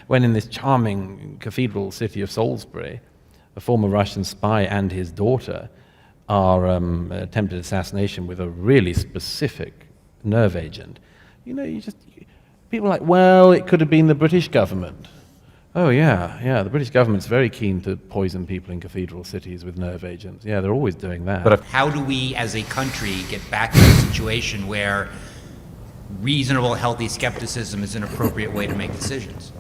when in this charming cathedral city of Salisbury, a former Russian spy and his daughter are attempted assassination with a really specific nerve agent. People are like, well, it could have been the British government. Oh yeah, the British government's very keen to poison people in cathedral cities with nerve agents. Yeah, they're always doing that. But how do we as a country get back to a situation where reasonable, healthy skepticism is an appropriate way to make decisions?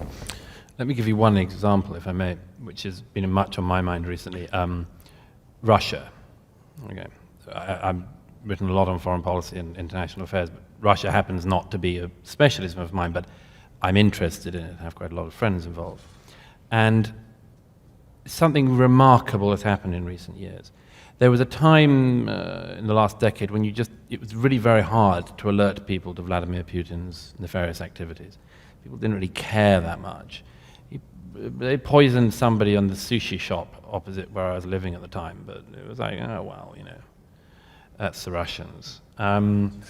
Let me give you one example, if I may, which has been much on my mind recently. Russia. Okay. I've written a lot on foreign policy and international affairs, but Russia happens not to be a specialism of mine, but I'm interested in it. I have quite a lot of friends involved. And something remarkable has happened in recent years. There was a time in the last decade when it was really very hard to alert people to Vladimir Putin's nefarious activities. People didn't really care that much. They poisoned somebody on the sushi shop opposite where I was living at the time, but it was like, oh, well, that's the Russians. And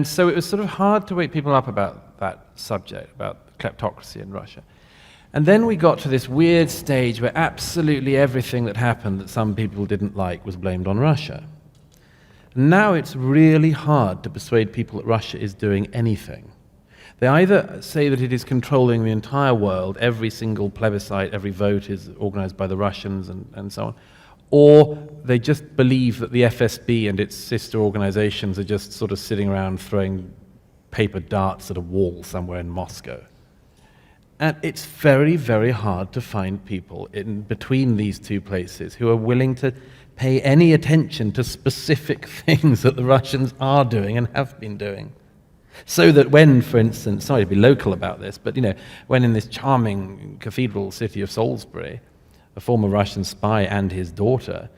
so it was sort of hard to wake people up about that subject, about kleptocracy in Russia. And then we got to this weird stage where absolutely everything that happened that some people didn't like was blamed on Russia. Now it's really hard to persuade people that Russia is doing anything. They either say that it is controlling the entire world, every single plebiscite, every vote is organized by the Russians and so on, or they just believe that the FSB and its sister organizations are just sort of sitting around throwing paper darts at a wall somewhere in Moscow. And it's very, very hard to find people in between these two places who are willing to pay any attention to specific things that the Russians are doing and have been doing. So that when, for instance, sorry to be local about this, but when in this charming cathedral city of Salisbury, a former Russian spy and his daughter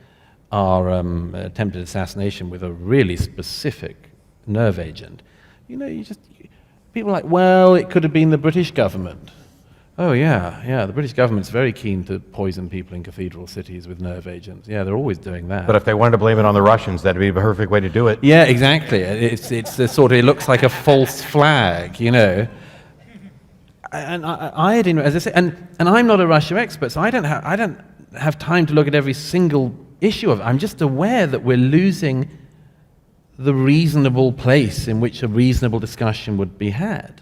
are attempted assassination with a really specific nerve agent. People are like, well, it could have been the British government. Oh yeah, the British government's very keen to poison people in cathedral cities with nerve agents. Yeah, they're always doing that. But if they wanted to blame it on the Russians, that'd be a perfect way to do it. Yeah, exactly. It's a sort of, it looks like a false flag, And I didn't, as I say, and I'm not a Russia expert, so I don't have time to look at every single issue of it. I'm just aware that we're losing the reasonable place in which a reasonable discussion would be had.